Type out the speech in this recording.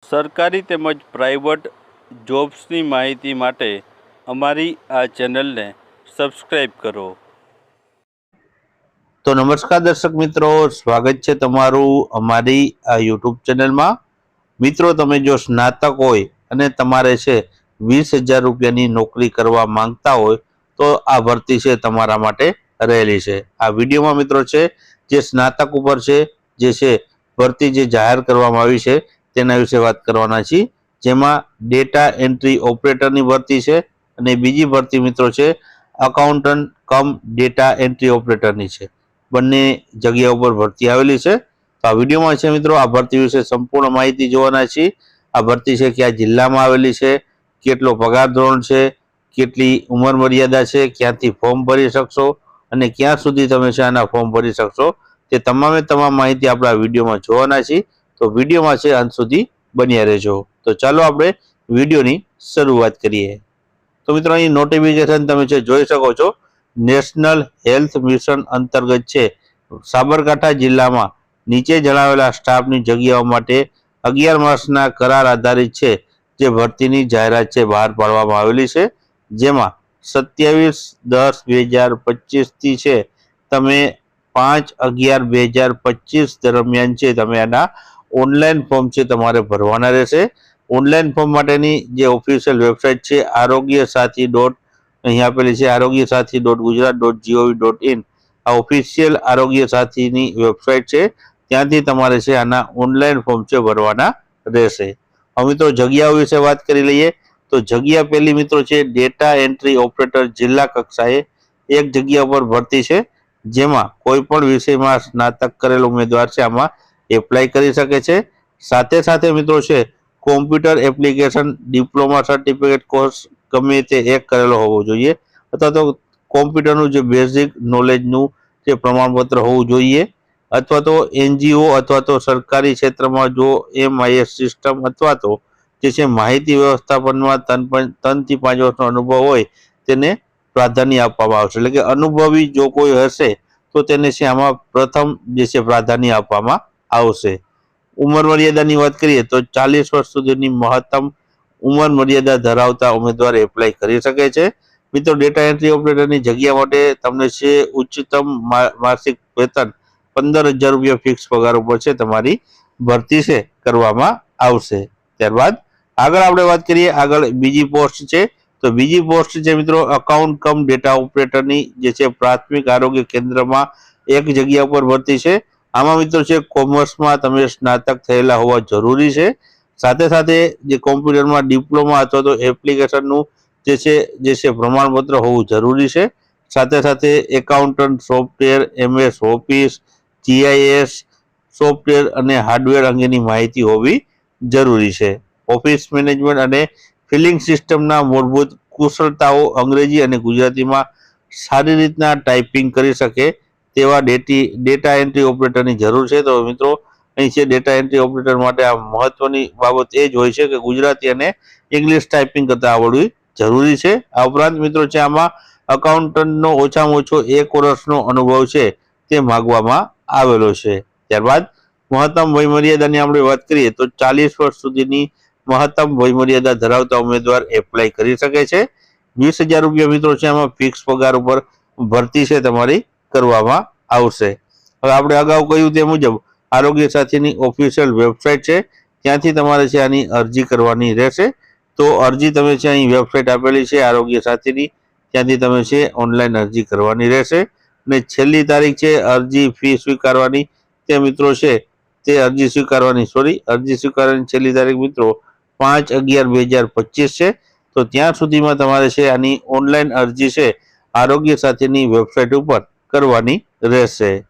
સરકારી તેમજ પ્રાઇવેટ જોબ્સની માહિતી માટે અમારી આ ચેનલને સબસ્ક્રાઈબ કરો. તો નમસ્કાર દર્શક મિત્રો, સ્વાગત છે તમારું અમારી આ યુટ્યુબ ચેનલમાં. મિત્રો, તમે જો સ્નાતક હોય અને તમારે છે 20,000 રૂપિયાની નોકરી કરવા માંગતા હોય તો આ ભરતી છે તમારા માટે રહેલી છે. આ વિડીયોમાં મિત્રો છે જે સ્નાતક ઉપર છે જે છે ભરતી જે જાહેર કરવામાં આવી છે તેના વિશે વાત કરવાના છીએ. જેમાં ડેટા એન્ટ્રી ઓપરેટરની ભરતી છે અને બીજી ભરતી મિત્રો છે અકાઉન્ટન્ટ કમ ડેટા એન્ટ્રી ઓપરેટરની છે. બંને જગ્યા ઉપર ભરતી આવેલી છે. તો આ વિડીયોમાં છે મિત્રો આ ભરતી વિશે સંપૂર્ણ માહિતી જોવાના છીએ. આ ભરતી છે કયા જિલ્લામાં આવેલી છે, કેટલો પગાર ધોરણ છે, કેટલી ઉંમર મર્યાદા છે, ક્યાંથી ફોર્મ ભરી શકશો અને ક્યાં સુધી તમે છે આના ફોર્મ ભરી શકશો, તે તમામે તમામ માહિતી આપણા વિડીયોમાં જોવાના છીએ. તો વિડીયોમાં છે અંત સુધી બન્યા રહેજો. તો ચાલો આપણે વિડીયોની શરૂઆત કરીએ. તો મિત્રો અહીં નોટિફિકેશન તમે છે જોઈ શકો છો. નેશનલ હેલ્થ મિશન અંતર્ગત છે સાબરકાંઠા જિલ્લામાં નીચે જણાવેલા સ્ટાફની જગ્યાઓ માટે 11 માસના કરાર આધારિત છે જે ભરતીની જાહેરાત છે બહાર પાડવામાં આવેલી છે. જેમાં 27/10/2025 થી છે તમે 5/11/2025 દરમિયાન છે તમે આના ઓનલાઈન ફોર્મ છે તમારે ભરવાના રહેશે. ઓનલાઈન ફોર્મ માટેની જે ઓફિશિયલ વેબસાઇટ છે આરોગ્ય સાથી અહીં આપેલી છે arogyasathi.gujarat.gov.in. આ ઓફિશિયલ આરોગ્ય સાથીની વેબસાઇટ છે. ત્યાંથી તમારે છે આના ઓનલાઈન ફોર્મ છે ભરવાના રહેશે. હવે મિત્રો જગ્યાઓ વિશે વાત કરી લઈએ. તો જગ્યા પહેલી મિત્રો છે ડેટા એન્ટ્રી ઓપરેટર જિલ્લા કક્ષાએ એક જગ્યા પર ભરતી છે. જેમાં કોઈ પણ વિષયમાં સ્નાતક કરેલ ઉમેદવાર છે આમાં એપ્લાય કરી શકે છે. સાથે સાથે મિત્રો છે computer application diploma certificate course ગમે તે એક કરેલો હોવો જોઈએ અથવા તો કોમ્પ્યુટરનું જે બેઝિક નોલેજનું જે પ્રમાણપત્ર હોવું જોઈએ અથવા તો એનજીઓ અથવા તો સરકારી ક્ષેત્રમાં જો MIS સિસ્ટમ અથવા તો જે છે માહિતી વ્યવસ્થાપનમાં 3 થી 5 વર્ષનો અનુભવ હોય તેને પ્રાધાન્ય આપવામાં આવશે. એટલે કે અનુભવી જો કોઈ હશે તો તેને છે આમાં પ્રથમ જે છે પ્રાધાન્ય આપવામાં આવશે. ઉંમર મર્યાદાની વાત કરીએ તો 40 વર્ષ સુધીની મહત્તમ ઉંમર મર્યાદા ધરાવતા ઉમેદવાર એપ્લાય કરી શકે છે. મિત્રો ડેટા એન્ટ્રી ઓપરેટરની જગ્યા માટે તમને છે ઉચ્ચતમ માસિક વેતન 15,000 રૂપિયા ફિક્સ પગાર ઉપર છે તમારી ભરતી છે કરવામાં આવશે. ત્યારબાદ આગળ આપણે વાત કરીએ. આગળ બીજી પોસ્ટ છે. તો બીજી પોસ્ટ છે મિત્રો અકાઉન્ટ કમ ડેટા ઓપરેટરની જે છે પ્રાથમિક આરોગ્ય કેન્દ્રમાં એક જગ્યા પર ભરતી છે. આમાં મિત્રો છે કોમર્સમાં તમે સ્નાતક થયેલા હોવા જરૂરી છે. સાથે સાથે જે કોમ્પ્યુટરમાં ડિપ્લોમા અથવા તો એપ્લિકેશનનું જે છે પ્રમાણપત્ર હોવું જરૂરી છે. સાથે સાથે accountant software, MS office, GIS software અને હાર્ડવેર અંગેની માહિતી હોવી જરૂરી છે. ઓફિસ મેનેજમેન્ટ અને ફિલિંગ સિસ્ટમના મૂળભૂત કુશળતાઓ અંગ્રેજી અને ગુજરાતીમાં સારી રીતના ટાઈપિંગ કરી શકે તેવા ડેટા એન્ટ્રી ઓપરેટરની જરૂર છે. તો મિત્રો અહીં છે ડેટા એન્ટ્રી ઓપરેટર માટે આ મહત્વની બાબત એ જ હોય છે કે ગુજરાતી અને ઇંગ્લિશ ટાઈપિંગ કરતા આવડવી જરૂરી છે. આ ઉપરાંત મિત્રો છે આમાં અકાઉન્ટન્ટનો ઓછામાં ઓછો 1 વર્ષનો અનુભવ છે તે માંગવામાં આવેલો છે. ત્યારબાદ મહત્તમ વય મર્યાદાની આપણે વાત કરીએ તો 40 વર્ષ સુધીની મહત્તમ વય મર્યાદા ધરાવતા ઉમેદવાર એપ્લાય કરી શકે છે. 20,000 રૂપિયા મિત્રો છે આમાં ફિક્સ પગાર ઉપર ભરતી છે તમારી કરવામાં આવશે. હવે આપણે અગાઉ કહ્યું તે મુજબ આરોગ્ય સાથીની ઓફિશિયલ વેબસાઇટ છે ત્યાંથી તમારે છે આની અરજી કરવાની રહેશે. તો અરજી તમે છે અહીં વેબસાઇટ આપેલી છે આરોગ્ય સાથીની, ત્યાંથી તમે છે ઓનલાઈન અરજી કરવાની રહેશે. અને છેલ્લી તારીખ છે અરજી ફી સ્વીકારવાની તે મિત્રો છે તે અરજી સ્વીકારવાની છેલ્લી તારીખ મિત્રો 5/11/2025 છે. તો ત્યાં સુધીમાં તમારે છે આની ઓનલાઈન અરજી છે આરોગ્ય સાથીની વેબસાઇટ ઉપર કરવાની રહેશે.